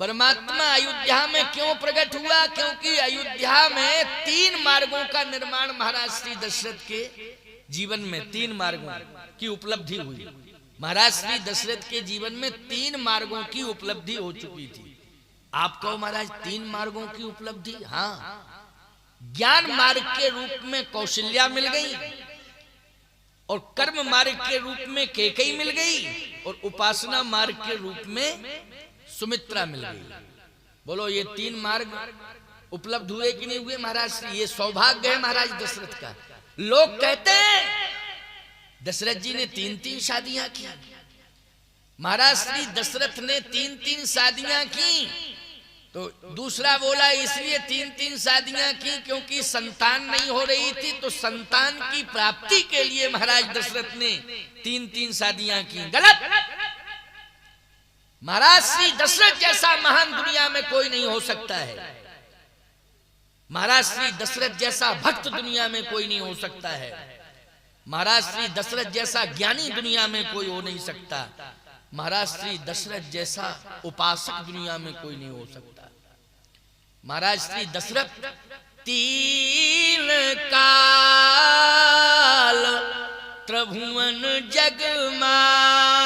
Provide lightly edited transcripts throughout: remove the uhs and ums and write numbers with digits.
परमात्मा अयोध्या में क्यों प्रकट हुआ? क्योंकि अयोध्या में 3 मार्गों का निर्माण महाराज श्री दशरथ के जीवन में 3 मार्गों की उपलब्धि हुई। महाराज श्री दशरथ के जीवन में 3 मार्गों की उपलब्धि हो चुकी थी। आप कहो महाराज 3 मार्गों की उपलब्धि? हाँ, ज्ञान मार्ग के रूप में कौशल्या मिल गई, और कर्म मार्ग के रूप में कैकेयी मिल गई, और उपासना मार्ग के रूप में सुमित्रा मिल गई। बोलो ये 3 मार्ग उपलब्ध हुए कि नहीं हुए महाराज श्री? ये सौभाग्य है महाराज दशरथ का। लोग कहते हैं दशरथ जी ने 3-3 शादियां की। महाराज श्री दशरथ ने 3-3 शादियां की, तो दूसरा बोला इसलिए 3-3 शादियां की क्योंकि संतान नहीं हो रही थी, तो संतान की प्राप्ति के लिए महाराज दशरथ ने 3-3 शादियां की। गलत। महाराज श्री दशरथ जैसा महान दुनिया में कोई नहीं हो सकता है। महाराज श्री दशरथ जैसा भक्त दुनिया में कोई नहीं हो सकता है। महाराज श्री दशरथ जैसा ज्ञानी दुनिया में कोई हो नहीं सकता। महाराज श्री दशरथ जैसा उपासक दुनिया में कोई नहीं हो सकता। महाराज श्री दशरथ 3 काल त्रिभुवन जग माही,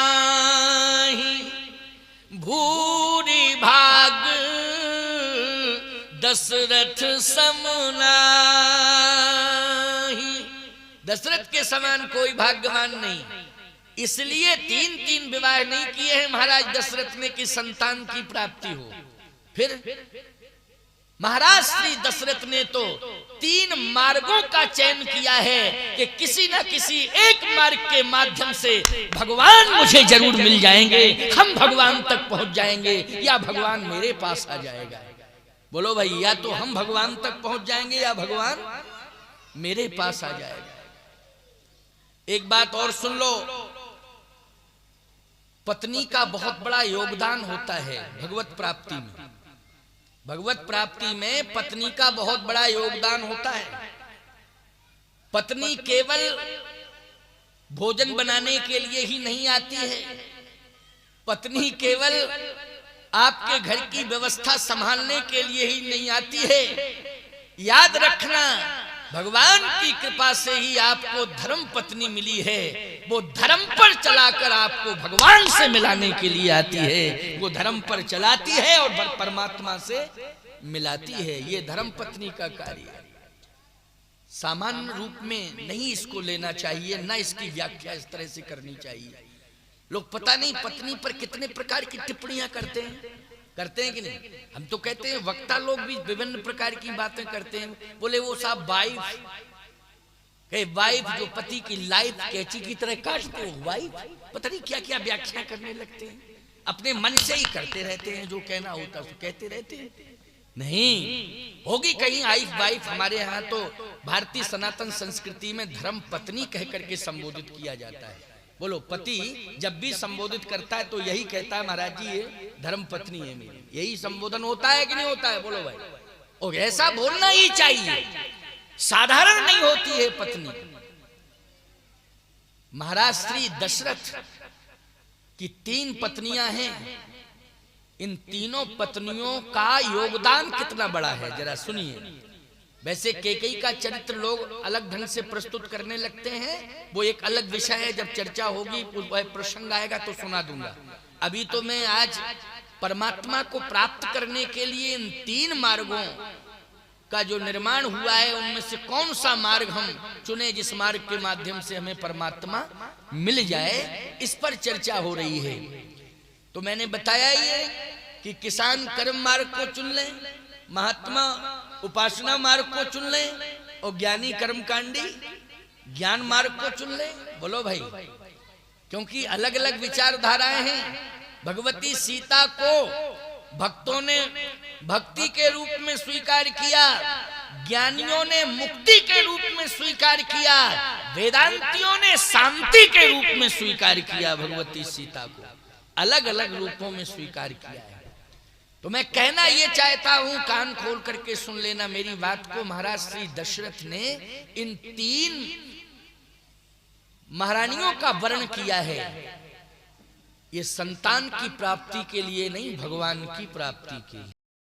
भूरि भाग दशरथ समनाही। दशरथ के समान कोई भाग्यवान नहीं। इसलिए 3-3 विवाह नहीं किए हैं महाराज दशरथ ने कि संतान की प्राप्ति हो। फिर महाराज श्री दशरथ ने तो 3 मार्गों का चयन किया है कि किसी न किसी एक मार्ग के माध्यम से भगवान मुझे जरूर मिल जाएंगे, हम भगवान तक पहुंच जाएंगे, या भगवान मेरे पास आ जाएगा। बोलो भाई, या तो हम भगवान तक पहुंच जाएंगे या भगवान मेरे पास आ जाएगा। एक बात और सुन लो, पत्नी का बहुत बड़ा योगदान होता है भगवत प्राप्ति में। भगवत प्राप्ति में पत्नी का बहुत बड़ा योगदान होता है। पत्नी केवल भोजन बनाने के लिए ही नहीं आती है। पत्नी केवल आपके घर की व्यवस्था संभालने के लिए ही नहीं आती है। याद रखना, भगवान की कृपा से ही आपको धर्म पत्नी मिली है। वो धर्म पर चलाकर आपको भगवान से मिलाने के लिए आती है। वो धर्म पर चलाती है और परमात्मा से मिलाती है। ये धर्म पत्नी का कार्य है। सामान्य रूप में नहीं इसको लेना चाहिए, ना इसकी व्याख्या इस तरह से करनी चाहिए। लोग पता नहीं पत्नी पर कितने प्रकार की टिप्पणियां करते हैं कि नहीं। हम तो कहते हैं, वक्ता लोग भी विभिन्न प्रकार की बातें करते हैं। बोले वो साहब वाइफ जो पति की लाइफ कैंची की तरह काटते हो, वाइफ पता नहीं क्या क्या व्याख्या करने लगते हैं। अपने मन से ही करते रहते हैं, जो कहना होता है कहते रहते हैं। नहीं होगी कहीं वाइफ। हमारे यहाँ तो भारतीय सनातन संस्कृति में धर्म पत्नी कह करके संबोधित किया जाता है। बोलो, पति जब भी संबोधित करता है तो यही कहता है, महाराज जी ये धर्म पत्नी है मेरी। यही संबोधन होता है कि नहीं होता है? बोलो भाई। और ऐसा बोलना ही चाहिए, साधारण नहीं होती है पत्नी। महाराज श्री दशरथ की 3 पत्नियां हैं। इन तीनों पत्नियों का योगदान कितना बड़ा है जरा सुनिए। वैसे कैकेयी का चरित्र लोग अलग ढंग से प्रस्तुत करने लगते हैं, वो एक अलग विषय है। जब चर्चा होगी, प्रसंग आएगा तो सुना दूंगा। अभी तो मैं आज परमात्मा को प्राप्त करने के लिए इन 3 मार्गों का जो निर्माण हुआ है, उनमें से कौन सा मार्ग हम चुने जिस मार्ग के माध्यम से हमें परमात्मा मिल जाए, इस पर चर्चा हो रही है। तो मैंने बताया ही है कि किसान कर्म मार्ग को चुन ले, महात्मा उपासना मार्ग को चुन ले, और ज्ञानी कर्मकांडी ज्ञान मार्ग को चुन ले। बोलो भाई, क्योंकि अलग अलग विचारधाराएं हैं। भगवती सीता को भक्तों ने भक्ति के रूप में स्वीकार किया, ज्ञानियों ने मुक्ति के रूप में स्वीकार किया, वेदांतियों ने शांति के रूप में स्वीकार किया। भगवती सीता को अलग अलग रूपों में स्वीकार किया है। तो मैं कहना ये चाहता हूं, कान खोल करके सुन लेना मेरी बात को। महाराज श्री दशरथ ने इन 3 महारानियों का वर्ण किया है। ये संतान की प्राप्ति के लिए नहीं, भगवान की प्राप्ति के लिए।